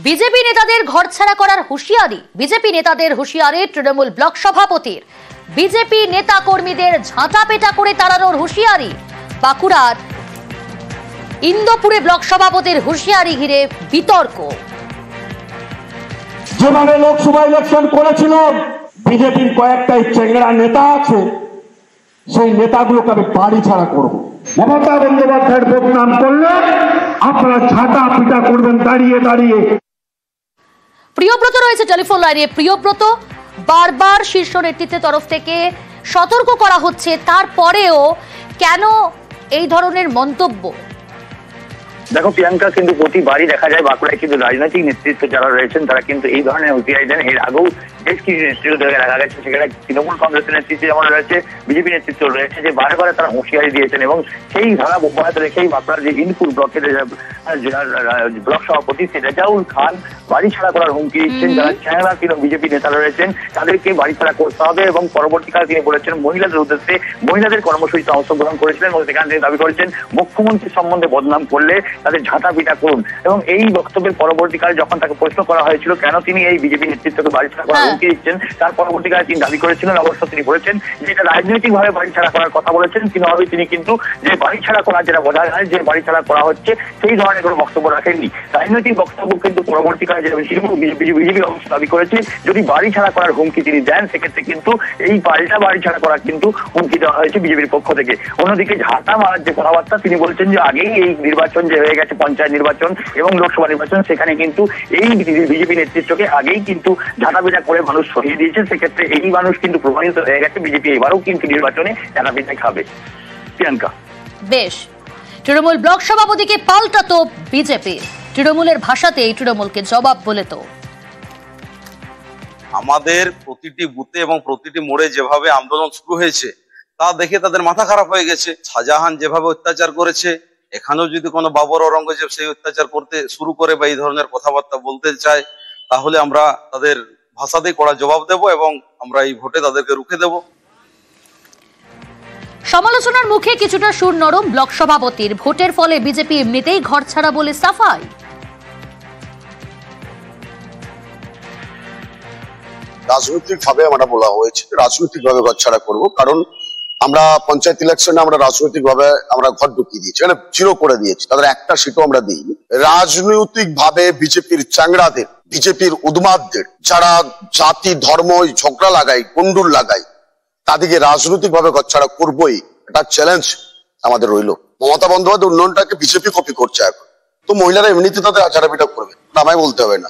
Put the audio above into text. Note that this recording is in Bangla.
বিজেপি নেতাদের ঘরছাড়া করার হুঁশিয়ারি। বিজেপি নেতাদের হুঁশিয়ারি তৃণমূল ব্লক সভাপতির। বিজেপি নেতা কর্মীদের ঝাঁটাপেটা করে তাড়ানোর হুঁশিয়ারি। বাঁকুড়ার ইন্দোপুরে ব্লক সভাপতির হুঁশিয়ারি ঘিরে বিতর্ক। যেভাবে লোকসভা ইলেকশন করেছিল, বিজেপির কয়েকটাই চেংড়া নেতা আছে, সেই নেতাগুলোকে আমি বাড়ি ছাড়া করব। মমতা বন্দ্যোপাধ্যায়ের বদনাম করলে আপনারা ঝাঁটা পিটা করবেন দাঁড়িয়ে দাঁড়িয়ে। প্রিয়ব্রত রয়েছে টেলিফোন লাইনে। প্রিয়ব্রত, বারবার শীর্ষ নেতৃত্বের তরফ থেকে সতর্ক করা হচ্ছে, তারপরেও কেন এই ধরনের মন্তব্য? দেখো প্রিয়াঙ্কা, কিন্তু প্রতিবারই দেখা যায় বাঁকুড়ায় কিন্তু রাজনৈতিক নেতৃত্ব যারা রয়েছেন তারা কিন্তু এই ধরনের হুঁশিয়ারি দেন। এর আগেও বেশ কিছু নেতৃত্ব দেখা গেছে, সেখানে তৃণমূল কংগ্রেসের নেতৃত্ব যেমন রয়েছে, বিজেপি নেতৃত্ব রয়েছে, যে বারে তারা হুঁশিয়ারি দিয়েছেন এবং সেই ধারা অব্যাহত রেখেই বাঁকুড়ার যে ইনপুর ব্লকের ব্লক সভাপতি রেজাউল খান বাড়ি ছাড়া করার হুমকি দিচ্ছেন। যারা চ্যাংড়া বিজেপি নেতা রয়েছেন তাদেরকে বাড়ি ছাড়া করতে হবে এবং পরবর্তীকালে তিনি বলেছেন মহিলাদের উদ্দেশ্যে মহিলাদের কর্মসূচিতে অংশগ্রহণ করেছিলেন এবং সেখানে তিনি দাবি করেছেন মুখ্যমন্ত্রীর সম্বন্ধে বদনাম করলে তাদের ঝাঁটা পিটা করুন। এবং এই বক্তব্যের পরবর্তীকালে যখন তাকে প্রশ্ন করা হয়েছিল কেন তিনি এই বিজেপি নেতৃত্বকে বাড়ি ছাড়া করার হুমকি দিচ্ছেন, তার পরবর্তীকালে তিনি দাবি করেছিলেন, অবশ্য তিনি বলেছেন যে এটা রাজনৈতিক ভাবে বাড়ি ছাড়া করার কথা বলেছেন। তিনি কিন্তু যে বাড়ি ছাড়া করা যেটা বোঝা যায় যে বাড়ি ছাড়া করা হচ্ছে সেই ধরনের কোনো বক্তব্য রাখেননি। রাজনৈতিক বক্তব্য কিন্তু পরবর্তীকালে যে বিজেপি অবশ্য দাবি করেছে যদি বাড়ি ছাড়া করার হুমকি তিনি দেন, সেক্ষেত্রে কিন্তু এই পাল্টা বাড়ি ছাড়া করার কিন্তু হুমকি দেওয়া হয়েছে বিজেপির পক্ষ থেকে। অন্যদিকে ঝাঁটা মারার যে কথাবার্তা, তিনি বলছেন যে আগেই এই নির্বাচন যে হয়ে গেছে, পঞ্চায়েত নির্বাচন এবং লোকসভা নির্বাচন, সেখানে কিন্তু এই বিজেপি নেতৃত্বকে আগেই কিন্তু ঝাঁটাপিটা করে মানুষ সরিয়ে দিয়েছে। সেক্ষেত্রে এই মানুষ কিন্তু প্রমাণিত হয়ে গেছে বিজেপি এবারও কিন্তু নির্বাচনে ঝাঁটাপিটা খাবে। প্রিয়াঙ্কা, বেশ, তৃণমূল ব্লক সভাপতিকে পাল্টাতো বিজেপি। তৃণমূলের ভাষাতেই তৃণমূলকে জবাব বলে তো। আমাদের প্রতিটি বুথে এবং প্রতিটি মোড়ে যেভাবে আন্দোলন শুরু হয়েছে তা দেখে তাদের মাথা খারাপ হয়ে গেছে। শাহজাহান যেভাবে অত্যাচার করেছে, এখানেও যদি কোনো বাবর ঔরঙ্গজেব সেই অত্যাচার করতে শুরু করে বা এই ধরনের কথাবার্তা বলতে চায়, তাহলে আমরা তাদের ভাষাতেই কড়া জবাব দেব এবং আমরা এই ভোটে তাদেরকে রুখে দেব। সমালোচনার মুখে কিছুটা সুর নরম ব্লক সভাপতির। ভোটের ফলে বিজেপি এমনিতেই ঘর ছাড়া বলে সাফাই। রাজনৈতিক ভাবে আমরা বলা হয়েছে রাজনৈতিক ভাবে ঘর ছাড়া করবো, কারণ আমরা পঞ্চায়েত ইলেকশনে আমরা রাজনৈতিক ভাবে আমরা ঘর ঢুকিয়ে দিয়েছি, মানে জিরো করে দিয়েছি, তাদের একটা সিটও আমরা দিইনি। রাজনৈতিক ভাবে বিজেপির চাংড়াদের, বিজেপির উন্মাদদের, যারা জাতি ধর্ম ঝগড়া লাগায়, কুণ্ডুল লাগায়, তাদেরকে রাজনৈতিক ভাবে ঘর ছাড়া করবোই, এটা চ্যালেঞ্জ আমাদের রইল। মমতা বন্দ্যোপাধ্যায় উন্নয়নটাকে বিজেপি কপি করছে এখন, তো মহিলারা এমনিতে তাদের আচারাপিটা করবে, আমায় বলতে হবে না।